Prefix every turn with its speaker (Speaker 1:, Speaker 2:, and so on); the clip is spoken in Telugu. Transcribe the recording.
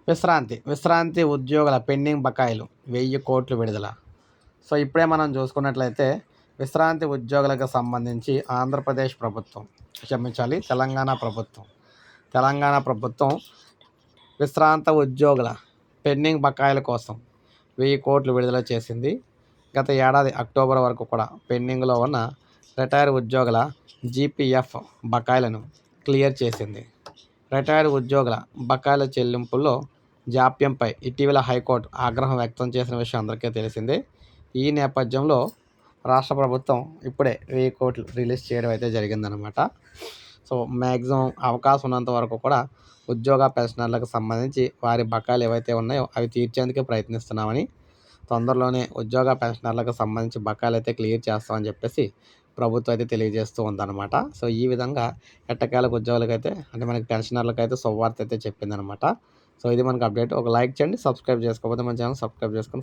Speaker 1: విశ్రాంతి ఉద్యోగుల పెండింగ్ బకాయిలు 1000 కోట్లు విడుదల. సో ఇప్పుడే మనం చూసుకున్నట్లయితే విశ్రాంతి ఉద్యోగులకు సంబంధించి ఆంధ్రప్రదేశ్ ప్రభుత్వం, క్షమించాలి, తెలంగాణ ప్రభుత్వం విశ్రాంత ఉద్యోగుల పెండింగ్ బకాయిల కోసం 1000 కోట్లు విడుదల చేసింది. గత ఏడాది అక్టోబర్ వరకు కూడా పెండింగ్లో ఉన్న రిటైర్ ఉద్యోగుల జీపీఎఫ్ బకాయిలను క్లియర్ చేసింది. రిటైర్డ్ ఉద్యోగుల బకాయిల చెల్లింపుల్లో జాప్యంపై ఇటీవల హైకోర్టు ఆగ్రహం వ్యక్తం చేసిన విషయం అందరికీ తెలిసిందే. ఈ నేపథ్యంలో రాష్ట్ర ప్రభుత్వం ఇప్పుడే 1000 కోట్లు రిలీజ్ చేయడం అయితే జరిగిందనమాట. సో మ్యాక్సిమం అవకాశం ఉన్నంత వరకు కూడా ఉద్యోగ పెన్షనర్లకు సంబంధించి వారి బకాయిలు ఏవైతే ఉన్నాయో అవి తీర్చేందుకే ప్రయత్నిస్తున్నామని, తొందరలోనే ఉద్యోగ పెన్షనర్లకు సంబంధించి బకాయిలు అయితే క్లియర్ చేస్తామని చెప్పేసి ప్రభుత్వం అయితే తెలియజేస్తూ ఉందన్నమాట. సో ఈ విధంగా ఎట్టకేలకు ఉద్యోగులకైతే అంటే మనకి పెన్షనర్లకైతే శుభవార్త అయితే చెప్పిందనమాట. సో ఇది మనకు అప్డేట్. ఒక లైక్ చేయండి, సబ్స్క్రైబ్ చేసుకోకపోతే మన ఛానల్ సబ్స్క్రైబ్ చేసుకొని